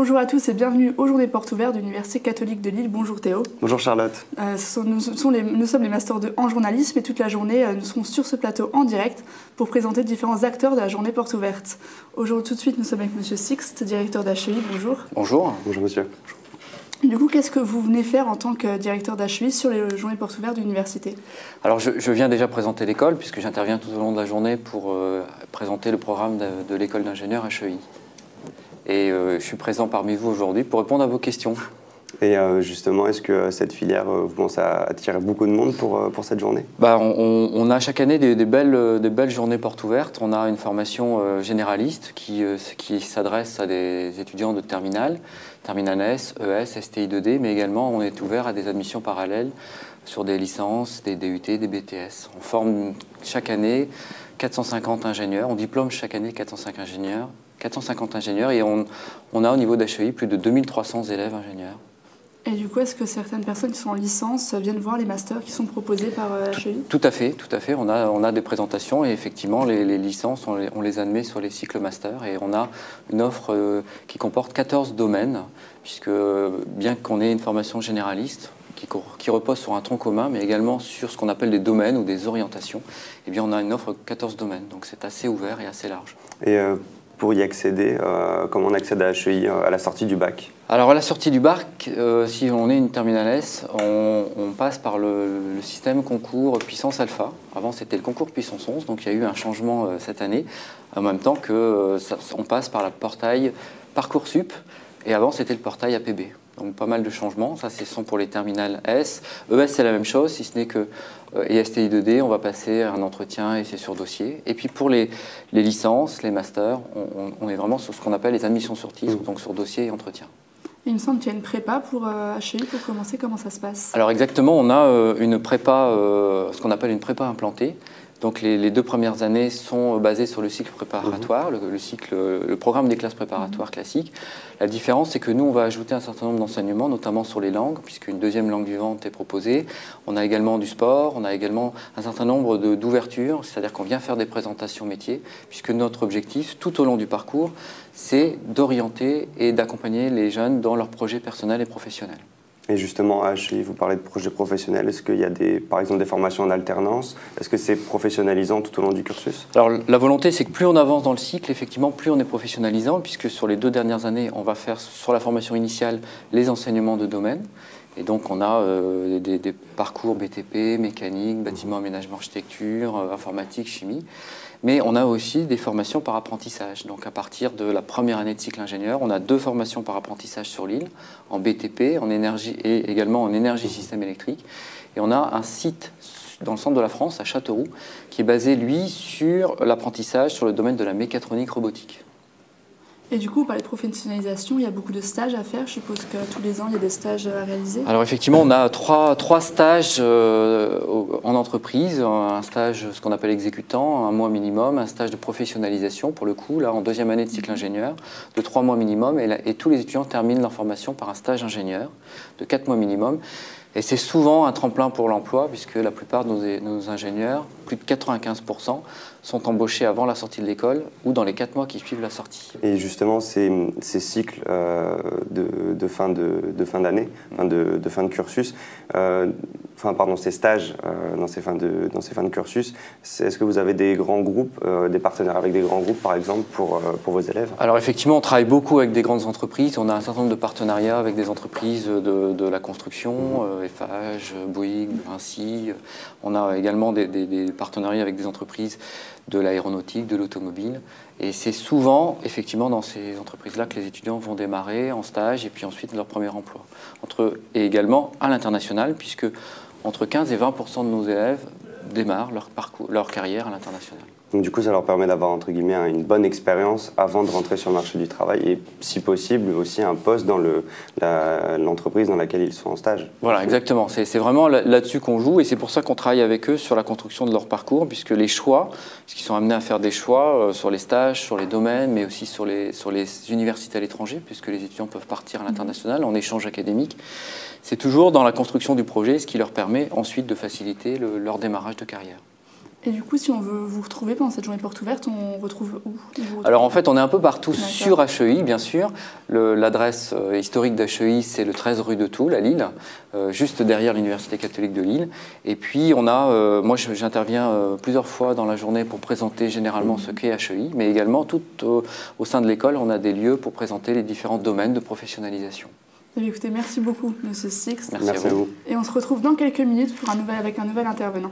Bonjour à tous et bienvenue aux Journées Portes Ouvertes de l'Université catholique de Lille. Bonjour Théo. Bonjour Charlotte. Nous sommes les Masters 2 en journalisme et toute la journée, nous serons sur ce plateau en direct pour présenter différents acteurs de la Journée Portes Ouvertes. Aujourd'hui, tout de suite, nous sommes avec Monsieur Sixte, directeur d'HEI. Bonjour. Bonjour. Bonjour monsieur. Du coup, qu'est-ce que vous venez faire en tant que directeur d'HEI sur les Journées Portes Ouvertes de l'Université? Alors, je viens déjà présenter l'école puisque j'interviens tout au long de la journée pour présenter le programme de l'école d'ingénieurs HEI. Et je suis présent parmi vous aujourd'hui pour répondre à vos questions. Et justement, est-ce que cette filière vous commence à attirer beaucoup de monde pour cette journée? On a chaque année des belles journées portes ouvertes. On a une formation généraliste qui s'adresse à des étudiants de terminale S, ES, STI 2D, mais également on est ouvert à des admissions parallèles sur des licences, des DUT, des BTS. On forme chaque année 450 ingénieurs, on diplôme chaque année 450 ingénieurs et on a au niveau d'HEI plus de 2300 élèves ingénieurs. Et du coup, est-ce que certaines personnes qui sont en licence viennent voir les masters qui sont proposés par HEI? Tout à fait. On a des présentations et effectivement les licences, on les admet sur les cycles master et on a une offre qui comporte 14 domaines puisque bien qu'on ait une formation généraliste qui repose sur un tronc commun mais également sur ce qu'on appelle des domaines ou des orientations, eh bien on a une offre 14 domaines, donc c'est assez ouvert et assez large. Et pour y accéder, comment on accède à HEI à la sortie du bac? Alors à la sortie du bac, si on est une terminale S, on passe par le système concours puissance alpha. Avant c'était le concours puissance 11, donc il y a eu un changement cette année, en même temps qu'on passe par le portail Parcoursup, et avant c'était le portail APB. Donc pas mal de changements, ça ce sont pour les terminales S. ES c'est la même chose, si ce n'est que et STI 2D, on va passer un entretien et c'est sur dossier. Et puis pour les licences, les masters, on est vraiment sur ce qu'on appelle les admissions sur titre, donc sur dossier et entretien. Il me semble qu'il y a une prépa pour HEI pour commencer, comment ça se passe? Alors exactement, on a une prépa, ce qu'on appelle une prépa implantée. Donc les 2 premières années sont basées sur le cycle préparatoire, le programme des classes préparatoires classiques. La différence, c'est que nous, on va ajouter un certain nombre d'enseignements, notamment sur les langues, puisqu'une deuxième langue vivante est proposée. On a également du sport, on a également un certain nombre d'ouvertures, c'est-à-dire qu'on vient faire des présentations métiers, puisque notre objectif, tout au long du parcours, c'est d'orienter et d'accompagner les jeunes dans leurs projets personnels et professionnels. Et justement, à HEI, vous parlez de projets professionnels. Est-ce qu'il y a par exemple des formations en alternance? Est-ce que c'est professionnalisant tout au long du cursus? Alors la volonté, c'est que plus on avance dans le cycle, effectivement, plus on est professionnalisant, puisque sur les 2 dernières années, on va faire sur la formation initiale les enseignements de domaine. Et donc on a des parcours BTP, mécanique, bâtiment, aménagement, architecture, informatique, chimie. Mais on a aussi des formations par apprentissage. Donc à partir de la première année de cycle ingénieur, on a 2 formations par apprentissage sur l'île, en BTP, en énergie et également en énergie système électrique. Et on a un site dans le centre de la France, à Châteauroux, qui est basé, lui, sur l'apprentissage sur le domaine de la mécatronique robotique. Et du coup, par les professionnalisations, il y a beaucoup de stages à faire. Je suppose que tous les ans, il y a des stages à réaliser. Alors effectivement, on a trois stages en entreprise. Un stage, ce qu'on appelle exécutant, 1 mois minimum. Un stage de professionnalisation, pour le coup, là, en 2e année de cycle ingénieur, de 3 mois minimum. Et tous les étudiants terminent leur formation par un stage ingénieur de 4 mois minimum. Et c'est souvent un tremplin pour l'emploi, puisque la plupart de nos ingénieurs, plus de 95%, sont embauchés avant la sortie de l'école ou dans les 4 mois qui suivent la sortie. Et justement, ces cycles de fin d'année, de fin de cursus, ces stages dans ces fins de cursus, est-ce que vous avez des grands groupes, des partenaires avec des grands groupes, par exemple, pour vos élèves? Alors effectivement, on travaille beaucoup avec des grandes entreprises. On a un certain nombre de partenariats avec des entreprises de la construction, Eiffage, Bouygues, Vinci. On a également des partenariats avec des entreprises de l'aéronautique, de l'automobile. Et c'est souvent, effectivement, dans ces entreprises-là que les étudiants vont démarrer en stage et puis ensuite leur premier emploi. Et également à l'international, puisque entre 15 et 20% de nos élèves démarrent leur carrière à l'international. Donc du coup, ça leur permet d'avoir, entre guillemets, une bonne expérience avant de rentrer sur le marché du travail et, si possible, aussi un poste dans l'entreprise dans laquelle ils sont en stage. Voilà, exactement. C'est vraiment là-dessus qu'on joue et c'est pour ça qu'on travaille avec eux sur la construction de leur parcours, puisque les choix, puisqu'ils sont amenés à faire des choix sur les stages, sur les domaines, mais aussi sur les universités à l'étranger, puisque les étudiants peuvent partir à l'international en échange académique. C'est toujours dans la construction du projet, ce qui leur permet ensuite de faciliter leur démarrage de carrière. Et du coup, si on veut vous retrouver pendant cette journée porte ouverte, on retrouve où? Alors en fait, on est un peu partout sur D'accord. HEI, bien sûr. L'adresse historique d'HEI, c'est le 13 rue de Toul, à Lille, juste derrière l'Université catholique de Lille. Et puis, moi, j'interviens plusieurs fois dans la journée pour présenter généralement ce qu'est HEI, mais également tout au sein de l'école, on a des lieux pour présenter les différents domaines de professionnalisation. Eh bien, écoutez, merci beaucoup, Monsieur Sixte. Merci à vous. Et on se retrouve dans quelques minutes avec un nouvel intervenant.